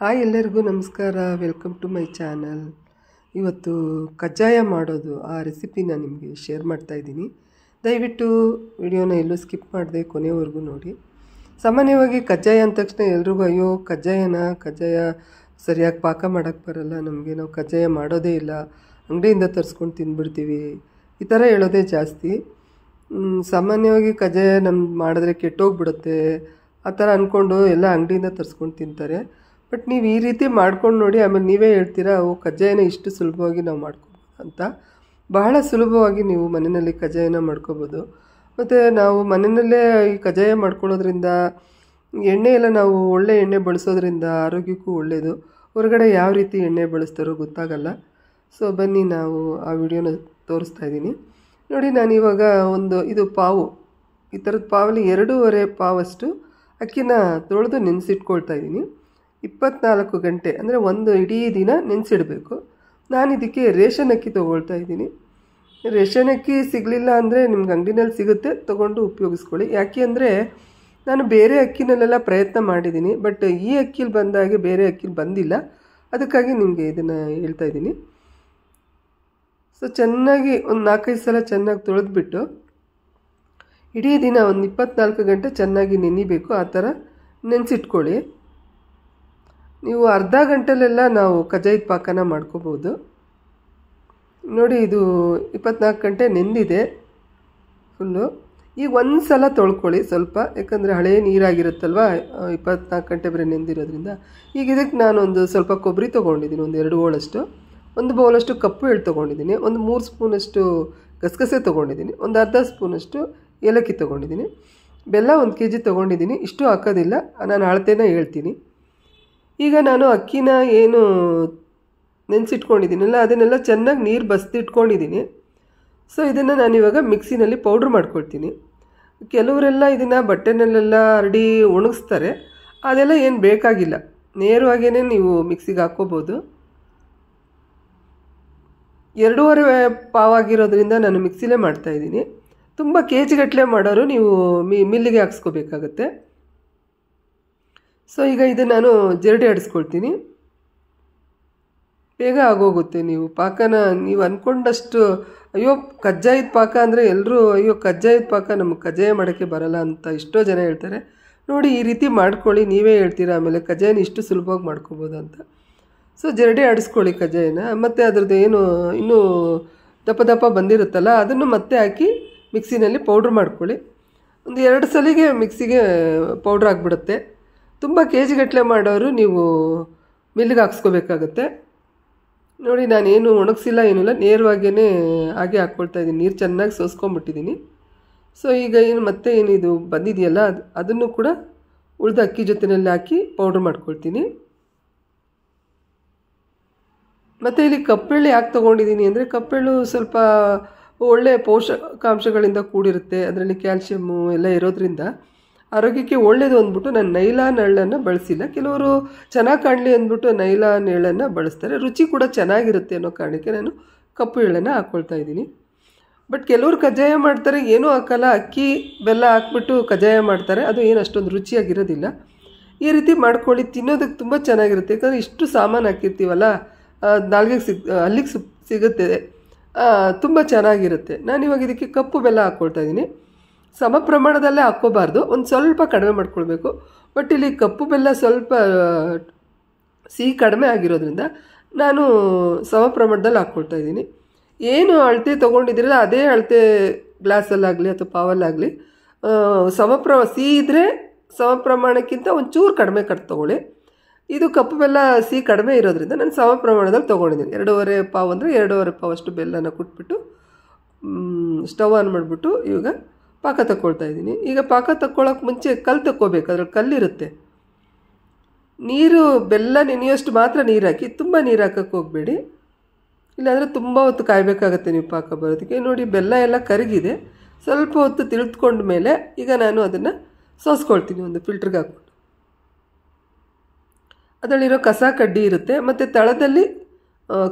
Hi ಎಲ್ಲರಿಗೂ ನಮಸ್ಕಾರ. Welcome to my channel. ಇವತ್ತು ಕಜ್ಜಾಯ ಮಾಡೋದು ಆ ರೆಸಿಪಿನ ನಿಮಗೆ ಶೇರ್ ಮಾಡ್ತಾಯಿದ್ದೀನಿ. ದಯವಿಟ್ಟು ವಿಡಿಯೋನ ಎಲ್ಲೂ ಸ್ಕಿಪ್ ಮಾಡದೆ ಕೊನೆವರೆಗೂ ನೋಡಿ. ಸಾಮಾನ್ಯವಾಗಿ ಕಜ್ಜಾಯ ಅಂದ ತಕ್ಷಣ ಎಲ್ರಿಗೂ ಅಯ್ಯೋ ಕಜ್ಜಾಯ ಸರಿಯಾಗಿ ಪಾಕ ಮಾಡೋಕ್ಕೆ ಬರಲ್ಲ, ನಮಗೆ ನಾವು ಕಜ್ಜಾಯ ಮಾಡೋದೇ ಇಲ್ಲ, ಅಂಗಡಿಯಿಂದ ತರಿಸ್ಕೊಂಡು ತಿಂದ್ಬಿಡ್ತೀವಿ, ಈ ಥರ ಹೇಳೋದೇ ಜಾಸ್ತಿ. ಸಾಮಾನ್ಯವಾಗಿ ಕಜ್ಜಾಯ ಮಾಡಿದ್ರೆ ಕೆಟ್ಟೋಗ್ಬಿಡುತ್ತೆ ಆ ಥರ ಅಂದ್ಕೊಂಡು ಎಲ್ಲ ಅಂಗಡಿಯಿಂದ ತರಿಸ್ಕೊಂಡು ತಿಂತಾರೆ. ಬಟ್ ನೀವು ಈ ರೀತಿ ಮಾಡ್ಕೊಂಡು ನೋಡಿ, ಆಮೇಲೆ ನೀವೇ ಹೇಳ್ತೀರಾ ಓ ಕಜ್ಜಾಯನ ಇಷ್ಟು ಸುಲಭವಾಗಿ ನಾವು ಮಾಡ್ಕೋಬೋದು ಅಂತ. ಬಹಳ ಸುಲಭವಾಗಿ ನೀವು ಮನೆಯಲ್ಲಿ ಕಜ್ಜಾಯನ ಮಾಡ್ಕೋಬೋದು. ಮತ್ತು ನಾವು ಮನೆಯಲ್ಲೇ ಈ ಕಜ್ಜಾಯ ಮಾಡ್ಕೊಳ್ಳೋದ್ರಿಂದ ಎಣ್ಣೆ ಎಲ್ಲ ನಾವು ಒಳ್ಳೆ ಎಣ್ಣೆ ಬಳಸೋದ್ರಿಂದ ಆರೋಗ್ಯಕ್ಕೂ ಒಳ್ಳೆಯದು. ಹೊರಗಡೆ ಯಾವ ರೀತಿ ಎಣ್ಣೆ ಬಳಸ್ತಾರೋ ಗೊತ್ತಾಗಲ್ಲ. ಸೊ ಬನ್ನಿ ನಾವು ಆ ವಿಡಿಯೋನ ತೋರಿಸ್ತಾ ಇದ್ದೀನಿ ನೋಡಿ. ನಾನಿವಾಗ ಇದು ಪಾವು, ಈ ಥರದ ಪಾವಲ್ಲಿ 2.5 ಪಾವಷ್ಟು ಅಕ್ಕಿನ ತೊಳೆದು ನೆನೆಸಿಟ್ಕೊಳ್ತಾ ಇದ್ದೀನಿ. 24 ಗಂಟೆ ಅಂದರೆ ಒಂದು ಇಡೀ ದಿನ ನೆನೆಸಿಡಬೇಕು. ನಾನು ಇದಕ್ಕೆ ರೇಷನ್ ಅಕ್ಕಿ ತೊಗೊಳ್ತಾ ಇದ್ದೀನಿ. ರೇಷನ್ ಅಕ್ಕಿ ಸಿಗಲಿಲ್ಲ ಅಂದರೆ ನಿಮ್ಗೆ ಅಂಗಡಿನಲ್ಲಿ ಸಿಗುತ್ತೆ, ತೊಗೊಂಡು ಉಪಯೋಗಿಸ್ಕೊಳ್ಳಿ. ಯಾಕೆ ಅಂದರೆ ನಾನು ಬೇರೆ ಅಕ್ಕಿನಲ್ಲೆಲ್ಲ ಪ್ರಯತ್ನ ಮಾಡಿದ್ದೀನಿ, ಬಟ್ ಈ ಅಕ್ಕಿಲಿ ಬಂದಾಗೆ ಬೇರೆ ಅಕ್ಕಿಲಿ ಬಂದಿಲ್ಲ. ಅದಕ್ಕಾಗಿ ನಿಮಗೆ ಇದನ್ನು ಹೇಳ್ತಾ ಇದ್ದೀನಿ. ಸೊ ಚೆನ್ನಾಗಿ ಒಂದು 4-5 ಸಲ ಚೆನ್ನಾಗಿ ತೊಳೆದ್ಬಿಟ್ಟು ಇಡೀ ದಿನ ಒಂದು 24 ಗಂಟೆ ಚೆನ್ನಾಗಿ ನೆನಿಬೇಕು. ಆ ಥರ ನೆನೆಸಿಟ್ಕೊಳ್ಳಿ. ನೀವು ಅರ್ಧ ಗಂಟೆಲೆಲ್ಲ ನಾವು ಕಜ್ಜಾಯದ ಪಾಕನ ಮಾಡ್ಕೋಬೋದು ನೋಡಿ. ಇದು 24 ಗಂಟೆ ನೆಂದಿದೆ ಫುಲ್ಲು. ಈಗ ಒಂದು ಸಲ ತೊಳ್ಕೊಳ್ಳಿ ಸ್ವಲ್ಪ, ಯಾಕಂದರೆ ಹಳೆಯ ನೀರಾಗಿರುತ್ತಲ್ವ, 24 ಗಂಟೆ ಬರೀ ನೆಂದಿರೋದ್ರಿಂದ. ಈಗ ಇದಕ್ಕೆ ನಾನೊಂದು ಸ್ವಲ್ಪ ಕೊಬ್ಬರಿ ತೊಗೊಂಡಿದ್ದೀನಿ, ಒಂದು 2 ಹೋಳಷ್ಟು, 1 ಬೌಲಷ್ಟು ಕಪ್ಪು ಎಳ್ಳು ತೊಗೊಂಡಿದ್ದೀನಿ, ಒಂದು 3 ಸ್ಪೂನಷ್ಟು ಗಸಗಸೆ ತೊಗೊಂಡಿದ್ದೀನಿ, ಒಂದು ಅರ್ಧ ಸ್ಪೂನಷ್ಟು ಏಲಕ್ಕಿ ತೊಗೊಂಡಿದ್ದೀನಿ, ಬೆಲ್ಲ 1 kg ತೊಗೊಂಡಿದ್ದೀನಿ. ಇಷ್ಟು ಹಾಕೋದಿಲ್ಲ, ನಾನು ಅಳತೆನ ಹೇಳ್ತೀನಿ. ಈಗ ನಾನು ಅಕ್ಕಿನ ಏನು ನೆನೆಸಿಟ್ಕೊಂಡಿದ್ದೀನಲ್ಲ ಅದನ್ನೆಲ್ಲ ಚೆನ್ನಾಗಿ ನೀರು ಬಸ್ದಿಟ್ಕೊಂಡಿದ್ದೀನಿ. ಸೊ ಇದನ್ನು ನಾನಿವಾಗ ಮಿಕ್ಸಿನಲ್ಲಿ ಪೌಡ್ರ್ ಮಾಡ್ಕೊಳ್ತೀನಿ. ಕೆಲವರೆಲ್ಲ ಇದನ್ನು ಬಟ್ಟೆನಲ್ಲೆಲ್ಲ ಹರಡಿ ಒಣಗಿಸ್ತಾರೆ, ಅದೆಲ್ಲ ಏನು ಬೇಕಾಗಿಲ್ಲ, ನೇರವಾಗೇ ನೀವು ಮಿಕ್ಸಿಗೆ ಹಾಕ್ಕೋಬೋದು. 2.5 ಪಾವಾಗಿರೋದ್ರಿಂದ ನಾನು ಮಿಕ್ಸಿಲೇ ಮಾಡ್ತಾಯಿದ್ದೀನಿ. ತುಂಬ kg ಗಟ್ಟಲೆ ಮಾಡೋರು ನೀವು ಮಿಲ್ಲಿಗೆ ಹಾಕ್ಸ್ಕೋಬೇಕಾಗತ್ತೆ. ಸೊ ಈಗ ಇದು ನಾನು ಜರಡಿ ಆಡಿಸ್ಕೊಳ್ತೀನಿ, ಬೇಗ ಆಗೋಗುತ್ತೆ. ನೀವು ಪಾಕನ ನೀವು ಅಂದ್ಕೊಂಡಷ್ಟು ಅಯ್ಯೋ ಕಜ್ಜಾಯದ ಪಾಕ ಅಂದರೆ ಎಲ್ಲರೂ ಅಯ್ಯೋ ಕಜ್ಜಾಯದ ಪಾಕ ನಮಗೆ ಕಜ್ಜಾಯ ಮಾಡೋಕ್ಕೆ ಬರಲ್ಲ ಅಂತ ಎಷ್ಟೋ ಜನ ಹೇಳ್ತಾರೆ ನೋಡಿ. ಈ ರೀತಿ ಮಾಡ್ಕೊಳ್ಳಿ, ನೀವೇ ಹೇಳ್ತೀರಾ ಆಮೇಲೆ ಕಜ್ಜಾಯನ ಇಷ್ಟು ಸುಲಭವಾಗಿ ಮಾಡ್ಕೋಬೋದು ಅಂತ. ಸೊ ಜರಡಿ ಆಡಿಸ್ಕೊಳ್ಳಿ ಕಜ್ಜಾಯನ, ಮತ್ತು ಅದ್ರದ್ದು ಏನು ಇನ್ನೂ ದಪ್ಪ ದಪ್ಪ ಬಂದಿರುತ್ತಲ್ಲ ಅದನ್ನು ಮತ್ತೆ ಹಾಕಿ ಮಿಕ್ಸಿನಲ್ಲಿ ಪೌಡ್ರ್ ಮಾಡ್ಕೊಳ್ಳಿ. ಒಂದು 2 ಸಲಿಗೆ ಮಿಕ್ಸಿಗೆ ಪೌಡ್ರ್ ಆಗಿಬಿಡುತ್ತೆ. ತುಂಬ kg ಗಟ್ಟಲೆ ಮಾಡೋರು ನೀವು ಮಿಲ್ಲಿಗೆ ಹಾಕ್ಸ್ಕೋಬೇಕಾಗತ್ತೆ ನೋಡಿ. ನಾನೇನು ಒಣಗಿಸಿಲ್ಲ ಏನಿಲ್ಲ, ನೇರವಾಗೇ ಹಾಗೆ ಹಾಕ್ಕೊಳ್ತಾ ಇದ್ದೀನಿ. ನೀರು ಚೆನ್ನಾಗಿ ಸೋಸ್ಕೊಂಬಿಟ್ಟಿದ್ದೀನಿ. ಸೊ ಈಗ ಮತ್ತೆ ಇದು ಬಂದಿದೆಯಲ್ಲ ಅದನ್ನು ಕೂಡ ಉಳಿದ ಅಕ್ಕಿ ಜೊತೆಯಲ್ಲಿ ಹಾಕಿ ಪೌಡ್ರ್ ಮಾಡ್ಕೊಳ್ತೀನಿ. ಮತ್ತು ಇಲ್ಲಿ ಕಪ್ಪೆಳ್ಳು ಯಾಕೆ ತೊಗೊಂಡಿದ್ದೀನಿ ಅಂದರೆ ಕಪ್ಪೆಳ್ಳು ಸ್ವಲ್ಪ ಒಳ್ಳೆಯ ಪೋಷಕಾಂಶಗಳಿಂದ ಕೂಡಿರುತ್ತೆ, ಅದರಲ್ಲಿ ಕ್ಯಾಲ್ಶಿಯಮ್ಮು ಎಲ್ಲ ಇರೋದ್ರಿಂದ ಆರೋಗ್ಯಕ್ಕೆ ಒಳ್ಳೆಯದು ಅಂದ್ಬಿಟ್ಟು ನಾನು ನೈಲಾನ್ ಎಳ್ಳನ್ನು ಬಳಸಿಲ್ಲ. ಕೆಲವರು ಚೆನ್ನಾಗಿ ಕಾಣಲಿ ಅಂದ್ಬಿಟ್ಟು ನೈಲಾನ್ ಎಳ್ಳನ್ನು ಬಳಸ್ತಾರೆ, ರುಚಿ ಕೂಡ ಚೆನ್ನಾಗಿರುತ್ತೆ ಅನ್ನೋ ಕಾರಣಕ್ಕೆ ನಾನು ಕಪ್ಪು ಎಳ್ಳನ್ನು ಹಾಕ್ಕೊಳ್ತಾ ಇದ್ದೀನಿ. ಬಟ್ ಕೆಲವರು ಕಜ್ಜಾಯ ಮಾಡ್ತಾರೆ ಏನೂ ಹಾಕಲ್ಲ, ಅಕ್ಕಿ ಬೆಲ್ಲ ಹಾಕ್ಬಿಟ್ಟು ಕಜ್ಜಾಯ ಮಾಡ್ತಾರೆ, ಅದು ಏನು ಅಷ್ಟೊಂದು ರುಚಿಯಾಗಿರೋದಿಲ್ಲ. ಈ ರೀತಿ ಮಾಡ್ಕೊಳ್ಳಿ, ತಿನ್ನೋದಕ್ಕೆ ತುಂಬ ಚೆನ್ನಾಗಿರುತ್ತೆ. ಯಾಕಂದರೆ ಇಷ್ಟು ಸಾಮಾನು ಹಾಕಿರ್ತೀವಲ್ಲ, ನಾಲ್ಗೆಗೆ ಅಲ್ಲಿಗೆ ಸಿಗುತ್ತೆ, ತುಂಬ ಚೆನ್ನಾಗಿರುತ್ತೆ. ನಾನಿವಾಗ ಇದಕ್ಕೆ ಕಪ್ಪು ಬೆಲ್ಲ ಹಾಕ್ಕೊಳ್ತಾ ಇದ್ದೀನಿ. ಸಮ ಪ್ರಮಾಣದಲ್ಲೇ ಹಾಕ್ಕೋಬಾರ್ದು, ಒಂದು ಸ್ವಲ್ಪ ಕಡಿಮೆ ಮಾಡ್ಕೊಳ್ಬೇಕು. ಬಟ್ ಇಲ್ಲಿ ಕಪ್ಪು ಬೆಲ್ಲ ಸ್ವಲ್ಪ ಸಿಹಿ ಕಡಿಮೆ ಆಗಿರೋದ್ರಿಂದ ನಾನು ಸಮ ಪ್ರಮಾಣದಲ್ಲಿ ಹಾಕ್ಕೊಳ್ತಾ ಇದ್ದೀನಿ. ಏನು ಅಳತೆ ತೊಗೊಂಡಿದ್ದೀರಲ್ಲ ಅದೇ ಅಳತೆ ಗ್ಲಾಸಲ್ಲಾಗಲಿ ಅಥವಾ ಪಾವಲ್ಲಾಗಲಿ ಸಿಹಿ ಇದ್ದರೆ ಸಮ ಪ್ರಮಾಣಕ್ಕಿಂತ ಒಂಚೂರು ಕಡಿಮೆ ತೊಗೊಳ್ಳಿ. ಇದು ಕಪ್ಪು ಬೆಲ್ಲ ಸಿಹಿ ಕಡಿಮೆ ಇರೋದ್ರಿಂದ ನಾನು ಸಮ ಪ್ರಮಾಣದಲ್ಲಿ ತೊಗೊಂಡಿದ್ದೀನಿ. 2.5 ಪಾವು ಅಂದರೆ 2.5 ಪಾವಷ್ಟು ಬೆಲ್ಲನ ಕುಟ್ಬಿಟ್ಟು ಸ್ಟವ್ ಆನ್ ಮಾಡಿಬಿಟ್ಟು ಇವಾಗ ಪಾಕ ತಗೊಳ್ತಾ ಇದ್ದೀನಿ. ಈಗ ಪಾಕ ತಗೊಳ್ಳೋಕೆ ಮುಂಚೆ ಕಲ್ಲು ತಕ್ಕೋಬೇಕು, ಅದ್ರಲ್ಲಿ ಕಲ್ಲಿರುತ್ತೆ. ನೀರು ಬೆಲ್ಲ ನೆನೆಯೋಷ್ಟು ಮಾತ್ರ ನೀರು ಹಾಕಿ, ತುಂಬ ನೀರು ಹಾಕೋಕ್ಕೆ ಹೋಗಬೇಡಿ, ಇಲ್ಲಾಂದರೆ ತುಂಬ ಹೊತ್ತು ಕಾಯಬೇಕಾಗತ್ತೆ ನೀವು ಪಾಕ ಬರೋದಕ್ಕೆ. ನೋಡಿ ಬೆಲ್ಲ ಎಲ್ಲ ಕರಗಿದೆ, ಸ್ವಲ್ಪ ಹೊತ್ತು ತಿಳಿದುಕೊಂಡ ಮೇಲೆ ಈಗ ನಾನು ಅದನ್ನು ಸೋಸ್ಕೊಳ್ತೀನಿ ಒಂದು ಫಿಲ್ಟ್ರಿಗೆ ಹಾಕ್ಬಿಟ್ಟು. ಅದರಲ್ಲಿರೋ ಕಸ ಕಡ್ಡಿ ಇರುತ್ತೆ ಮತ್ತು ತಳದಲ್ಲಿ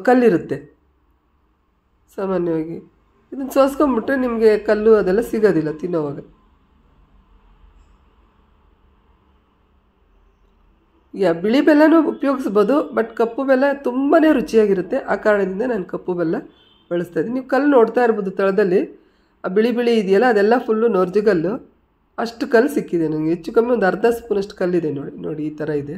ಕಲ್ಲಿರುತ್ತೆ. ಸಾಮಾನ್ಯವಾಗಿ ಇದನ್ನು ಸೋಸ್ಕೊಂಬಿಟ್ರೆ ನಿಮಗೆ ಕಲ್ಲು ಅದೆಲ್ಲ ಸಿಗೋದಿಲ್ಲ ತಿನ್ನೋವಾಗ. ಬಿಳಿ ಬೆಲ್ಲನೂ ಉಪಯೋಗಿಸ್ಬೋದು, ಬಟ್ ಕಪ್ಪು ಬೆಲ್ಲ ತುಂಬಾ ರುಚಿಯಾಗಿರುತ್ತೆ. ಆ ಕಾರಣದಿಂದ ನಾನು ಕಪ್ಪು ಬೆಲ್ಲ ಬಳಸ್ತಾ ಇದ್ದೀನಿ. ನೀವು ಕಲ್ಲು ನೋಡ್ತಾ ಇರ್ಬೋದು ತಳದಲ್ಲಿ, ಆ ಬಿಳಿ ಬಿಳಿ ಇದೆಯಲ್ಲ ಅದೆಲ್ಲ ಫುಲ್ಲು ನೋರ್ಜಿಗಲ್ಲು. ಅಷ್ಟು ಕಲ್ಲು ಸಿಕ್ಕಿದೆ ನನಗೆ, ಹೆಚ್ಚು ಕಮ್ಮಿ ಒಂದು ಅರ್ಧ ಸ್ಪೂನಷ್ಟು ಕಲ್ಲಿದೆ ನೋಡಿ ಈ ಥರ ಇದೆ.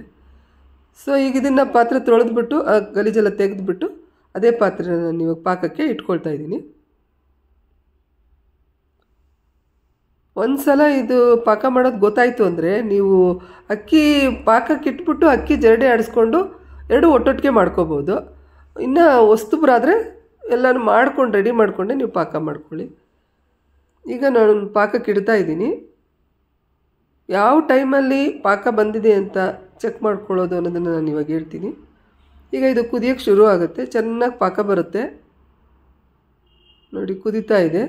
ಸೊ ಈಗ ಇದನ್ನು ಪಾತ್ರೆ ತೊಳೆದ್ಬಿಟ್ಟು ಆ ಗಲೀಜೆಲ್ಲ ತೆಗೆದುಬಿಟ್ಟು ಅದೇ ಪಾತ್ರೆನ ನಾನು ಇವಾಗ ಪಾಕಕ್ಕೆ ಇಟ್ಕೊಳ್ತಾ ಇದ್ದೀನಿ. ಒಂದು ಸಲ ಇದು ಪಾಕ ಮಾಡೋದು ಗೊತ್ತಾಯಿತು ಅಂದರೆ ನೀವು ಅಕ್ಕಿ ಪಾಕಕ್ಕೆ ಇಟ್ಬಿಟ್ಟು ಅಕ್ಕಿ ಜರಡಿ ಆಡಿಸ್ಕೊಂಡು ಎರಡು ಒಟ್ಟೊಟ್ಟಿಗೆ ಮಾಡ್ಕೋಬೋದು. ಇನ್ನು ಹೊಸ್ತುಬ್ರಾದರೆ ಎಲ್ಲನೂ ಮಾಡ್ಕೊಂಡು ರೆಡಿ ಮಾಡಿಕೊಂಡೆ ನೀವು ಪಾಕ ಮಾಡ್ಕೊಳ್ಳಿ. ಈಗ ನಾನು ಪಾಕಕ್ಕೆ ಇಡ್ತಾ ಇದ್ದೀನಿ. ಯಾವ ಟೈಮಲ್ಲಿ ಪಾಕ ಬಂದಿದೆ ಅಂತ ಚೆಕ್ ಮಾಡ್ಕೊಳ್ಳೋದು ಅನ್ನೋದನ್ನು ನಾನು ಇವಾಗ ಹೇಳ್ತೀನಿ. ಈಗ ಇದು ಕುದಿಯೋಕ್ಕೆ ಶುರು ಆಗುತ್ತೆ, ಚೆನ್ನಾಗಿ ಪಾಕ ಬರುತ್ತೆ ನೋಡಿ, ಕುದೀತಾ ಇದೆ.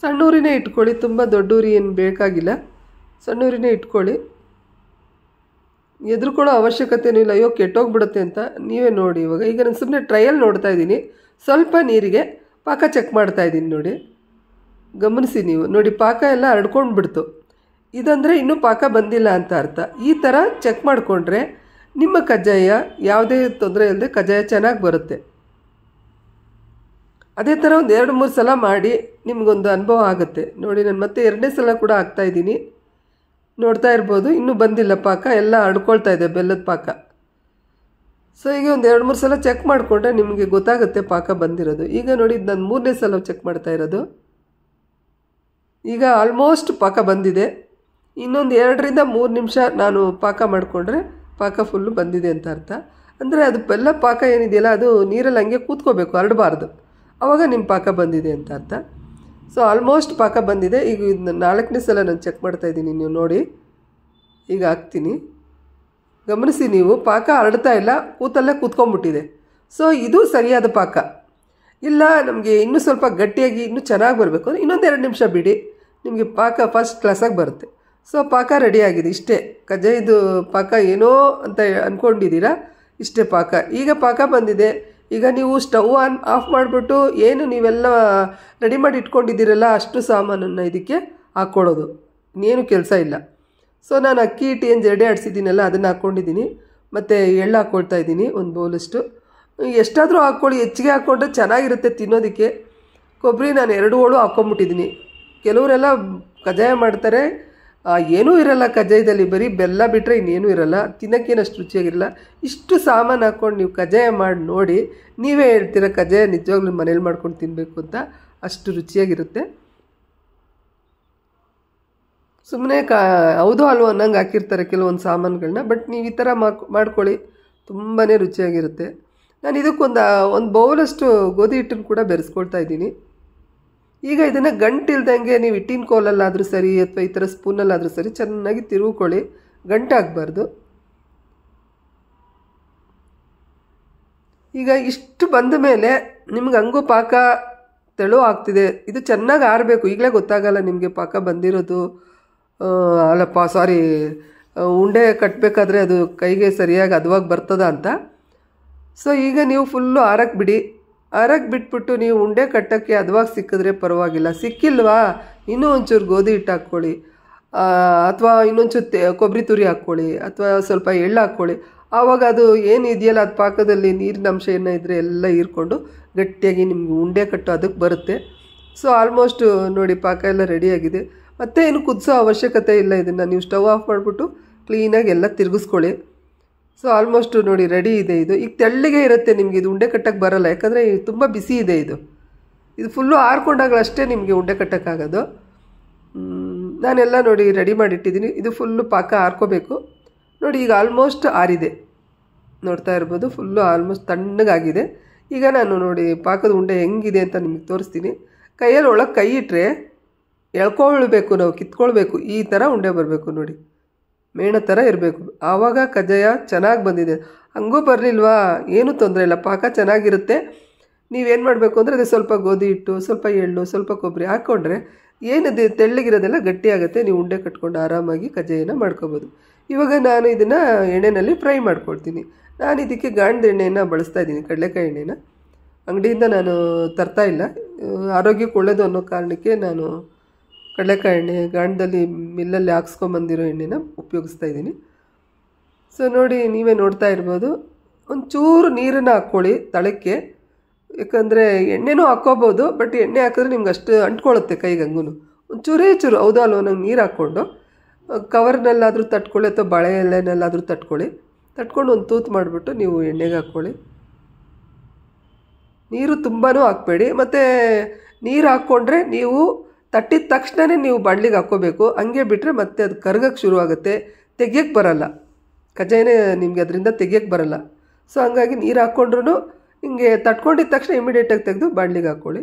ಸಣ್ಣೂರಿನೇ ಇಟ್ಕೊಳ್ಳಿ, ತುಂಬ ದೊಡ್ಡ ಉರಿ ಏನು ಬೇಕಾಗಿಲ್ಲ, ಸಣ್ಣೂರಿನೇ ಇಟ್ಕೊಳ್ಳಿ. ಎದುರ್ಕೊಳ್ಳೋ ಅವಶ್ಯಕತೆಯೂ ಇಲ್ಲ, ಅಯ್ಯೋ ಕೆಟ್ಟೋಗ್ಬಿಡುತ್ತೆ ಅಂತ. ನೀವೇ ನೋಡಿ ಈಗ ನಾನು ಸುಮ್ಮನೆ ಟ್ರಯಲ್ ನೋಡ್ತಾ ಇದ್ದೀನಿ. ಸ್ವಲ್ಪ ನೀರಿಗೆ ಪಾಕ ಚೆಕ್ ಮಾಡ್ತಾ ಇದ್ದೀನಿ ನೋಡಿ, ಗಮನಿಸಿ ನೀವು ನೋಡಿ, ಪಾಕ ಎಲ್ಲ ಹರಡ್ಕೊಂಡು ಬಿಡ್ತು. ಇದಂದರೆ ಇನ್ನೂ ಪಾಕ ಬಂದಿಲ್ಲ ಅಂತ ಅರ್ಥ. ಈ ಥರ ಚೆಕ್ ಮಾಡಿಕೊಂಡ್ರೆ ನಿಮ್ಮ ಕಜ್ಜಾಯ ಯಾವುದೇ ತೊಂದರೆ ಇಲ್ಲದೆ ಕಜ್ಜಾಯ ಚೆನ್ನಾಗಿ ಬರುತ್ತೆ. ಅದೇ ಥರ ಒಂದು 2-3 ಸಲ ಮಾಡಿ ನಿಮಗೊಂದು ಅನುಭವ ಆಗುತ್ತೆ ನೋಡಿ. ನಾನು ಮತ್ತೆ 2ನೇ ಸಲ ಕೂಡ ಹಾಕ್ತಾಯಿದ್ದೀನಿ, ನೋಡ್ತಾ ಇರ್ಬೋದು. ಇನ್ನೂ ಬಂದಿಲ್ಲ ಪಾಕ, ಎಲ್ಲ ಹಡ್ಕೊಳ್ತಾ ಇದೆ ಬೆಲ್ಲದ ಪಾಕ. ಸೊ ಈಗ ಒಂದು 2-3 ಸಲ ಚೆಕ್ ಮಾಡಿಕೊಂಡ್ರೆ ನಿಮಗೆ ಗೊತ್ತಾಗುತ್ತೆ ಪಾಕ ಬಂದಿರೋದು. ಈಗ ನೋಡಿ ನಾನು 3ನೇ ಸಲ ಚೆಕ್ ಮಾಡ್ತಾ ಇರೋದು. ಈಗ ಆಲ್ಮೋಸ್ಟ್ ಪಾಕ ಬಂದಿದೆ. ಇನ್ನೊಂದು 2-3 ನಿಮಿಷ ನಾನು ಪಾಕ ಮಾಡಿಕೊಂಡ್ರೆ ಪಾಕ ಫುಲ್ಲು ಬಂದಿದೆ ಅಂತ ಅರ್ಥ. ಅಂದರೆ ಅದು ಬೆಲ್ಲ ಪಾಕ ಏನಿದೆಯಲ್ಲ ಅದು ನೀರಲ್ಲಿ ಹಂಗೆ ಕೂತ್ಕೋಬೇಕು, ಹರಡಬಾರ್ದು, ಆವಾಗ ನಿಮ್ಮ ಪಾಕ ಬಂದಿದೆ ಅಂತ ಅರ್ಥ. ಸೊ ಆಲ್ಮೋಸ್ಟ್ ಪಾಕ ಬಂದಿದೆ. ಈಗ ಇದನ್ನ 4ನೇ ಸಲ ನಾನು ಚೆಕ್ ಮಾಡ್ತಾಯಿದ್ದೀನಿ, ನೀವು ನೋಡಿ. ಈಗ ಹಾಕ್ತೀನಿ, ಗಮನಿಸಿ ನೀವು, ಪಾಕ ಹರಡ್ತಾ ಇಲ್ಲ, ಕೂತಲ್ಲೇ ಕೂತ್ಕೊಂಡ್ಬಿಟ್ಟಿದೆ. ಸೊ ಇದು ಸರಿಯಾದ ಪಾಕ. ಇಲ್ಲ ನಮಗೆ ಇನ್ನೂ ಸ್ವಲ್ಪ ಗಟ್ಟಿಯಾಗಿ ಇನ್ನೂ ಚೆನ್ನಾಗಿ ಬರಬೇಕು ಅಂದರೆ ಇನ್ನೊಂದು 2 ನಿಮಿಷ ಬಿಡಿ, ನಿಮಗೆ ಪಾಕ ಫಸ್ಟ್ ಕ್ಲಾಸಾಗಿ ಬರುತ್ತೆ. ಸೊ ಪಾಕ ರೆಡಿಯಾಗಿದೆ, ಇಷ್ಟೇ ಕಜ್ಜಾಯದು ಪಾಕ. ಏನೋ ಅಂತ ಅಂದ್ಕೊಂಡಿದ್ದೀರಾ, ಇಷ್ಟೇ ಪಾಕ. ಈಗ ಪಾಕ ಬಂದಿದೆ. ಈಗ ನೀವು ಸ್ಟವ್ ಆಫ್ ಮಾಡಿಬಿಟ್ಟು ಏನು ನೀವೆಲ್ಲ ರೆಡಿ ಮಾಡಿ ಇಟ್ಕೊಂಡಿದ್ದೀರಲ್ಲ ಅಷ್ಟು ಸಾಮಾನನ್ನು ಇದಕ್ಕೆ ಹಾಕ್ಕೊಳ್ಳೋದು, ಇನ್ನೇನು ಕೆಲಸ ಇಲ್ಲ. ಸೊ ನಾನು ಅಕ್ಕಿ ಹಿಟ್ಟು ಏನು ಜರಡಿ ಆಡಿಸಿದ್ದೀನಲ್ಲ ಅದನ್ನು ಹಾಕ್ಕೊಂಡಿದ್ದೀನಿ, ಮತ್ತು ಎಳ್ಳು ಹಾಕ್ಕೊಳ್ತಾ ಇದ್ದೀನಿ ಒಂದು ಬೌಲಷ್ಟು. ಎಷ್ಟಾದರೂ ಹಾಕ್ಕೊಳ್ಳಿ, ಹೆಚ್ಚಿಗೆ ಹಾಕ್ಕೊಂಡ್ರೆ ಚೆನ್ನಾಗಿರುತ್ತೆ ತಿನ್ನೋದಕ್ಕೆ. ಕೊಬ್ಬರಿ ನಾನು 2 ಹೋಳು ಹಾಕ್ಕೊಂಬಿಟ್ಟಿದ್ದೀನಿ. ಕೆಲವರೆಲ್ಲ ಕಜ್ಜಾಯ ಮಾಡ್ತಾರೆ, ಏನೂ ಇರಲ್ಲ ಕಜ್ಜಾಯದಲ್ಲಿ, ಬರೀ ಬೆಲ್ಲ ಬಿಟ್ಟರೆ ಇನ್ನೇನೂ ಇರಲ್ಲ, ತಿನ್ನೋಕ್ಕೇನು ಅಷ್ಟು ರುಚಿಯಾಗಿರಲ್ಲ. ಇಷ್ಟು ಸಾಮಾನು ಹಾಕ್ಕೊಂಡು ನೀವು ಕಜ್ಜಾಯ ಮಾಡಿ ನೋಡಿ, ನೀವೇ ಹೇಳ್ತೀರ ಕಜ್ಜಾಯ ನಿಜವಾಗ್ಲೂ ಮನೇಲಿ ಮಾಡ್ಕೊಂಡು ತಿನ್ನಬೇಕು ಅಂತ, ಅಷ್ಟು ರುಚಿಯಾಗಿರುತ್ತೆ. ಸುಮ್ಮನೆ ಹೌದು ಅಲ್ವೋ ಅನ್ನಂಗೆ ಹಾಕಿರ್ತಾರೆ ಕೆಲವೊಂದು ಸಾಮಾನುಗಳನ್ನ, ಬಟ್ ನೀವು ಈ ಥರ ಮಾಡ್ಕೊಳ್ಳಿ, ತುಂಬಾ ರುಚಿಯಾಗಿರುತ್ತೆ. ನಾನು ಇದಕ್ಕೊಂದು ಬೌಲಷ್ಟು ಗೋಧಿ ಹಿಟ್ಟನ್ನು ಕೂಡ ಬೆರೆಸ್ಕೊಳ್ತಾ ಇದ್ದೀನಿ. ಈಗ ಇದನ್ನು ಗಂಟಿಲ್ದಂಗೆ ನೀವು ಹಿಟ್ಟಿನ ಕೋಲಲ್ಲಾದರೂ ಸರಿ ಅಥವಾ ಈ ಥರ ಸ್ಪೂನಲ್ಲಾದರೂ ಸರಿ ಚೆನ್ನಾಗಿ ತಿರುಗಿಕೊಳ್ಳಿ, ಗಂಟಾಗಬಾರ್ದು. ಈಗ ಇಷ್ಟು ಬಂದ ಮೇಲೆ ನಿಮ್ಗೆ ಹಂಗೂ ಪಾಕ ತೆಳು ಆಗ್ತಿದೆ, ಇದು ಚೆನ್ನಾಗಿ ಆರಬೇಕು. ಈಗಲೇ ಗೊತ್ತಾಗಲ್ಲ ನಿಮಗೆ ಪಾಕ ಬಂದಿರೋದು, ಅಲ್ಲಪ್ಪ ಸಾರಿ, ಉಂಡೆ ಕಟ್ಟಬೇಕಾದ್ರೆ ಅದು ಕೈಗೆ ಸರಿಯಾಗಿ ಹದವಾಗಿ ಬರ್ತದ ಅಂತ. ಸೊ ಈಗ ನೀವು ಫುಲ್ಲು ಆರಕ್ಕೆ ಬಿಡಿ. ಆರಕ್ಕೆ ಬಿಟ್ಬಿಟ್ಟು ನೀವು ಉಂಡೆ ಕಟ್ಟೋಕ್ಕೆ ಹದವಾಗಿ ಸಿಕ್ಕಿದ್ರೆ ಪರವಾಗಿಲ್ಲ, ಸಿಕ್ಕಿಲ್ವಾ ಇನ್ನೂ ಒಂಚೂರು ಗೋಧಿ ಹಿಟ್ಟು ಹಾಕ್ಕೊಳ್ಳಿ, ಅಥವಾ ಇನ್ನೊಂಚೂರು ಕೊಬ್ಬರಿ ತುರಿ ಹಾಕ್ಕೊಳ್ಳಿ, ಅಥವಾ ಸ್ವಲ್ಪ ಎಳ್ಳು ಹಾಕ್ಕೊಳ್ಳಿ. ಆವಾಗ ಅದು ಏನಿದೆಯಲ್ಲ ಅದು ಪಾಕದಲ್ಲಿ ನೀರಿನ ಅಂಶ ಏನೋ ಇದ್ದರೆ ಎಲ್ಲ ಹೀರ್ಕೊಂಡು ಗಟ್ಟಿಯಾಗಿ ನಿಮ್ಗೆ ಉಂಡೆ ಕಟ್ಟೋ ಅದಕ್ಕೆ ಬರುತ್ತೆ. ಸೊ ಆಲ್ಮೋಸ್ಟ್ ನೋಡಿ ಪಾಕ ಎಲ್ಲ ರೆಡಿಯಾಗಿದೆ. ಮತ್ತೆ ಏನು ಕುದಿಸೋ ಅವಶ್ಯಕತೆ ಇಲ್ಲ. ಇದನ್ನು ನೀವು ಸ್ಟವ್ ಆಫ್ ಮಾಡಿಬಿಟ್ಟು ಕ್ಲೀನಾಗಿ ಎಲ್ಲ ತಿರುಗಿಸ್ಕೊಳ್ಳಿ. ಸೊ ಆಲ್ಮೋಸ್ಟ್ ನೋಡಿ ರೆಡಿ ಇದೆ. ಈಗ ತೆಳ್ಳಗೆ ಇರುತ್ತೆ, ನಿಮಗೆ ಇದು ಉಂಡೆ ಕಟ್ಟಕ್ಕೆ ಬರಲ್ಲ, ಯಾಕಂದರೆ ತುಂಬ ಬಿಸಿ ಇದೆ. ಇದು ಫುಲ್ಲು ಆರ್ಕೊಂಡಾಗಲಷ್ಟೇ ನಿಮಗೆ ಉಂಡೆ ಕಟ್ಟೋಕ್ಕಾಗೋದು. ನಾನೆಲ್ಲ ನೋಡಿ ರೆಡಿ ಮಾಡಿಟ್ಟಿದ್ದೀನಿ. ಇದು ಫುಲ್ಲು ಪಾಕ ಆರ್ಕೋಬೇಕು ನೋಡಿ. ಈಗ ಆಲ್ಮೋಸ್ಟ್ ಆರಿದೆ, ನೋಡ್ತಾ ಇರ್ಬೋದು, ಫುಲ್ಲು ಆಲ್ಮೋಸ್ಟ್ ತಣ್ಣಗಾಗಿದೆ. ಈಗ ನಾನು ನೋಡಿ ಪಾಕದ ಉಂಡೆ ಹೆಂಗಿದೆ ಅಂತ ನಿಮಗೆ ತೋರಿಸ್ತೀನಿ. ಕೈಯಲ್ಲಿ ಒಳಗೆ ಕೈ ಇಟ್ಟರೆ ಎಳ್ಕೊಳ್ಬೇಕು, ನಾವು ಕಿತ್ಕೊಳ್ಬೇಕು, ಈ ಥರ ಉಂಡೆ ಬರಬೇಕು ನೋಡಿ, ಮೇಣ ಥರ ಇರಬೇಕು. ಆವಾಗ ಕಜ್ಜಾಯ ಚೆನ್ನಾಗಿ ಬಂದಿದೆ. ಹಂಗೂ ಬರಲಿಲ್ವಾ ಏನೂ ತೊಂದರೆ ಇಲ್ಲ, ಪಾಕ ಚೆನ್ನಾಗಿರುತ್ತೆ. ನೀವೇನು ಮಾಡಬೇಕು ಅಂದರೆ ಅದು ಸ್ವಲ್ಪ ಗೋಧಿ ಹಿಟ್ಟು, ಸ್ವಲ್ಪ ಎಳ್ಳು, ಸ್ವಲ್ಪ ಕೊಬ್ಬರಿ ಹಾಕ್ಕೊಂಡ್ರೆ ಏನಿದೆ ತೆಳ್ಳಗಿರೋದೆಲ್ಲ ಗಟ್ಟಿಯಾಗುತ್ತೆ. ನೀವು ಉಂಡೆ ಕಟ್ಕೊಂಡು ಆರಾಮಾಗಿ ಕಜ್ಜಾಯನ ಮಾಡ್ಕೋಬೋದು. ಇವಾಗ ನಾನು ಇದನ್ನು ಎಣ್ಣೆಯಲ್ಲಿ ಫ್ರೈ ಮಾಡ್ಕೊಳ್ತೀನಿ. ನಾನು ಇದಕ್ಕೆ ಗಾಣದ ಎಣ್ಣೆಯನ್ನು ಬಳಸ್ತಾ ಇದ್ದೀನಿ, ಕಡಲೆಕಾಯಿ ಎಣ್ಣೆನ. ಅಂಗಡಿಯಿಂದ ನಾನು ತರ್ತಾ ಇಲ್ಲ, ಆರೋಗ್ಯಕ್ಕೆ ಒಳ್ಳೆಯದು ಅನ್ನೋ ಕಾರಣಕ್ಕೆ ನಾನು ಕಡಲೆಕಾಯಿ ಎಣ್ಣೆ ಗಾಣದಲ್ಲಿ ಮಿಲ್ಲಲ್ಲಿ ಹಾಕ್ಸ್ಕೊಂಬಂದಿರೋ ಎಣ್ಣೆನ ಉಪಯೋಗಿಸ್ತಾ ಇದ್ದೀನಿ. ಸೊ ನೋಡಿ, ನೀವೇ ನೋಡ್ತಾ ಇರ್ಬೋದು. ಒಂಚೂರು ನೀರನ್ನು ಹಾಕ್ಕೊಳ್ಳಿ ತಳಕ್ಕೆ, ಯಾಕಂದರೆ ಎಣ್ಣೆನೂ ಹಾಕ್ಕೋಬೋದು, ಬಟ್ ಎಣ್ಣೆ ಹಾಕಿದ್ರೆ ನಿಮ್ಗೆ ಅಷ್ಟು ಅಂಟ್ಕೊಳ್ಳುತ್ತೆ ಕೈಗೆ. ಹಂಗೂ ಒಂಚೂರೇ ಚೂರು ಹೌದೋ ಅಲ್ವೋ ನಂಗೆ ನೀರು ಹಾಕ್ಕೊಂಡು ಕವರ್ನಲ್ಲಾದರೂ ತಟ್ಕೊಳ್ಳಿ ಅಥವಾ ಬಾಳೆ ಎಲೆನಲ್ಲಾದರೂ ತಟ್ಕೊಂಡು ಒಂದು ತೂತು ಮಾಡಿಬಿಟ್ಟು ನೀವು ಎಣ್ಣೆಗೆ ಹಾಕ್ಕೊಳ್ಳಿ. ನೀರು ತುಂಬಾ ಹಾಕಬೇಡಿ. ಮತ್ತು ನೀರು ಹಾಕ್ಕೊಂಡ್ರೆ ನೀವು ತಟ್ಟಿದ ತಕ್ಷಣವೇ ನೀವು ಬಾಣಲಿಗೆ ಹಾಕ್ಕೋಬೇಕು. ಹಂಗೆ ಬಿಟ್ಟರೆ ಮತ್ತೆ ಅದು ಕರಗಕ್ಕೆ ಶುರುವಾಗುತ್ತೆ, ತೆಗಿಯೋಕ್ಕೆ ಬರಲ್ಲ. ಕಜ್ಜಾಯನೇ ನಿಮಗೆ ಅದರಿಂದ ತೆಗಿಯೋಕ್ಕೆ ಬರಲ್ಲ. ಸೊ ಹಂಗಾಗಿ ನೀರು ಹಾಕ್ಕೊಂಡ್ರೂ ಹಿಂಗೆ ತಟ್ಕೊಂಡಿದ್ದ ತಕ್ಷಣ ಇಮಿಡಿಯೇಟಾಗಿ ತೆಗೆದು ಬಾಣಲಿಗೆ ಹಾಕ್ಕೊಳ್ಳಿ.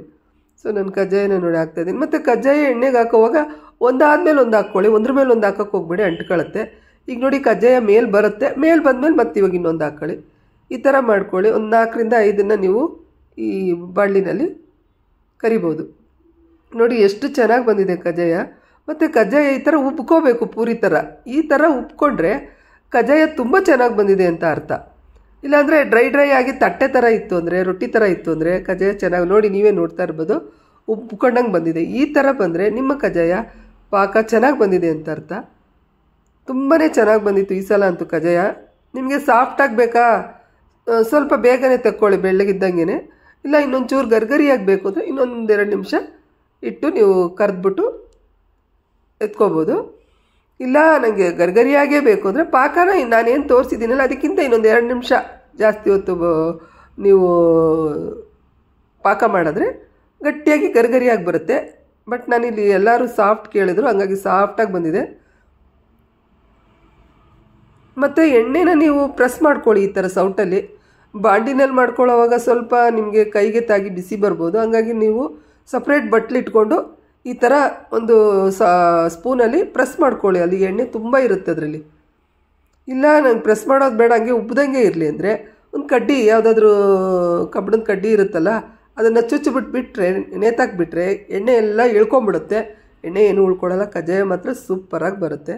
ಸೊ ನಾನು ಕಜ್ಜಾಯನ ನೋಡಿ ಹಾಕ್ತಾಯಿದ್ದೀನಿ. ಮತ್ತು ಕಜ್ಜಾಯ ಎಣ್ಣೆಗೆ ಹಾಕೋವಾಗ ಒಂದಾದ್ಮೇಲೆ ಒಂದು ಹಾಕ್ಕೊಳ್ಳಿ, ಒಂದ್ರ ಮೇಲೆ ಒಂದು ಹಾಕೋಕ್ಕೆ ಹೋಗ್ಬೇಡಿ, ಅಂಟ್ಕೊಳ್ಳುತ್ತೆ. ಈಗ ನೋಡಿ ಕಜ್ಜಾಯ ಮೇಲೆ ಬರುತ್ತೆ, ಮೇಲೆ ಬಂದಮೇಲೆ ಮತ್ತೆ ಇವಾಗ ಇನ್ನೊಂದು ಹಾಕ್ಕೊಳ್ಳಿ. ಈ ಥರ ಮಾಡ್ಕೊಳ್ಳಿ. ಒಂದು 4ರಿಂದ 5 ನೀವು ಈ ಬಾಣಲಿನಲ್ಲಿ ಕರಿಬೋದು. ನೋಡಿ ಎಷ್ಟು ಚೆನ್ನಾಗಿ ಬಂದಿದೆ ಕಜ್ಜಾಯ. ಮತ್ತು ಕಜ್ಜಾಯ ಈ ಥರ ಉಬ್ಕೋಬೇಕು, ಪೂರಿ ಥರ. ಈ ಥರ ಉಬ್ಕೊಂಡ್ರೆ ಕಜ್ಜಾಯ ತುಂಬ ಚೆನ್ನಾಗಿ ಬಂದಿದೆ ಅಂತ ಅರ್ಥ. ಇಲ್ಲಾಂದರೆ ಡ್ರೈ ಆಗಿ ತಟ್ಟೆ ಥರ ಇತ್ತು ಅಂದರೆ, ರೊಟ್ಟಿ ಥರ ಇತ್ತು ಅಂದರೆ ಕಜ್ಜಾಯ ಚೆನ್ನಾಗಿ ನೋಡಿ ನೀವೇ ನೋಡ್ತಾ ಇರ್ಬೋದು, ಉಬ್ಕೊಂಡಂಗೆ ಬಂದಿದೆ. ಈ ಥರ ಬಂದರೆ ನಿಮ್ಮ ಕಜ್ಜಾಯ ಪಾಕ ಚೆನ್ನಾಗಿ ಬಂದಿದೆ ಅಂತ ಅರ್ಥ. ತುಂಬಾ ಚೆನ್ನಾಗಿ ಬಂದಿತ್ತು ಈ ಸಲ ಅಂತೂ ಕಜ್ಜಾಯ. ನಿಮಗೆ ಸಾಫ್ಟಾಗಿ ಬೇಕಾ, ಸ್ವಲ್ಪ ಬೇಗನೆ ತಕ್ಕೊಳ್ಳಿ ಬೆಳ್ಳಗಿದ್ದಂಗೆ. ಇಲ್ಲ ಇನ್ನೊಂಚೂರು ಗರ್ಗರಿಯಾಗಿ ಬೇಕು ಅಂದರೆ ಇನ್ನೊಂದು 2 ನಿಮಿಷ ಇಟ್ಟು ನೀವು ಕರೆದ್ಬಿಟ್ಟು ಎತ್ಕೋಬೋದು. ಇಲ್ಲ ನನಗೆ ಗರ್ಗರಿಯಾಗೇ ಬೇಕು ಅಂದರೆ ಪಾಕನ ನಾನೇನು ತೋರಿಸಿದ್ದೀನಲ್ಲ ಅದಕ್ಕಿಂತ ಇನ್ನೊಂದು 2 ನಿಮಿಷ ಜಾಸ್ತಿ ಹೊತ್ತು ನೀವು ಪಾಕ ಮಾಡಿದ್ರೆ ಗಟ್ಟಿಯಾಗಿ ಗರ್ಗರಿಯಾಗಿ ಬರುತ್ತೆ. ಬಟ್ ನಾನಿಲ್ಲಿ ಎಲ್ಲರೂ ಸಾಫ್ಟ್ ಕೇಳಿದ್ರು, ಹಂಗಾಗಿ ಸಾಫ್ಟಾಗಿ ಬಂದಿದೆ. ಮತ್ತು ಎಣ್ಣೆನ ನೀವು ಪ್ರೆಸ್ ಮಾಡ್ಕೊಳ್ಳಿ ಈ ಥರ ಸೌಟಲ್ಲಿ. ಬಾಂಡಿನಲ್ಲಿ ಮಾಡ್ಕೊಳ್ಳೋವಾಗ ಸ್ವಲ್ಪ ನಿಮಗೆ ಕೈಗೆ ತಾಗಿ ಬಿಸಿ ಬರ್ಬೋದು. ಹಂಗಾಗಿ ನೀವು ಸಪ್ರೇಟ್ ಬಟ್ಲಿಟ್ಕೊಂಡು ಈ ಥರ ಒಂದು ಸ್ಪೂನಲ್ಲಿ ಪ್ರೆಸ್ ಮಾಡ್ಕೊಳ್ಳಿ. ಅಲ್ಲಿ ಎಣ್ಣೆ ತುಂಬ ಇರುತ್ತೆ ಅದರಲ್ಲಿ. ಇಲ್ಲ ನಂಗೆ ಪ್ರೆಸ್ ಮಾಡೋದು ಬೇಡ, ಹಂಗೆ ಉಬ್ದಂಗೆ ಇರಲಿ ಅಂದರೆ ಒಂದು ಕಡ್ಡಿ, ಯಾವುದಾದ್ರೂ ಕಬ್ಬಿಣದ ಕಡ್ಡಿ ಇರುತ್ತಲ್ಲ, ಅದನ್ನು ಚುಚ್ಚಿಬಿಟ್ಬಿಟ್ರೆ, ನೇತಾಕ್ಬಿಟ್ರೆ ಎಣ್ಣೆ ಎಲ್ಲ ಇಳ್ಕೊಂಬಿಡುತ್ತೆ. ಎಣ್ಣೆ ಏನು ಉಳ್ಕೊಳ್ಳಲ್ಲ. ಕಜ್ಜಾಯ ಮಾತ್ರ ಸೂಪರಾಗಿ ಬರುತ್ತೆ.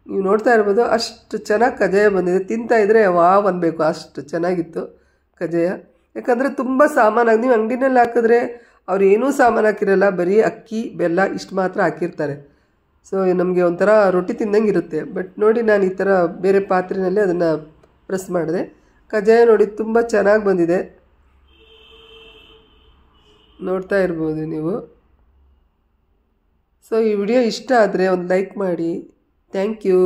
ನೀವು ನೋಡ್ತಾ ಇರ್ಬೋದು ಅಷ್ಟು ಚೆನ್ನಾಗಿ ಕಜ್ಜಾಯ ಬಂದಿದೆ. ತಿಂತಾಯಿದ್ರೆ ವಾವ್ ಅನ್ಬೇಕು, ಅಷ್ಟು ಚೆನ್ನಾಗಿತ್ತು ಕಜ್ಜಾಯ. ಯಾಕಂದರೆ ತುಂಬ ಸಾಮಾನಾಗಿ ನೀವು ಅಂಗಡಿನಲ್ಲಿ ಹಾಕಿದ್ರೆ ಅವ್ರು ಏನೂ ಸಾಮಾನು ಹಾಕಿರಲ್ಲ, ಬರೀ ಅಕ್ಕಿ ಬೆಲ್ಲ ಇಷ್ಟು ಮಾತ್ರ ಹಾಕಿರ್ತಾರೆ. ಸೊ ನಮಗೆ ಒಂಥರ ರೊಟ್ಟಿ ತಿಂದಂಗೆ ಇರುತ್ತೆ. ಬಟ್ ನೋಡಿ ನಾನು ಈ ಥರ ಬೇರೆ ಪಾತ್ರೆಯಲ್ಲಿ ಅದನ್ನು ಪ್ರೆಸ್ ಮಾಡಿದೆ. ಕಜ್ಜಾಯ ನೋಡಿ ತುಂಬ ಚೆನ್ನಾಗಿ ಬಂದಿದೆ, ನೋಡ್ತಾ ಇರ್ಬೋದು ನೀವು. ಸೊ ಈ ವಿಡಿಯೋ ಇಷ್ಟ ಆದರೆ ಒಂದು ಲೈಕ್ ಮಾಡಿ. Thank you.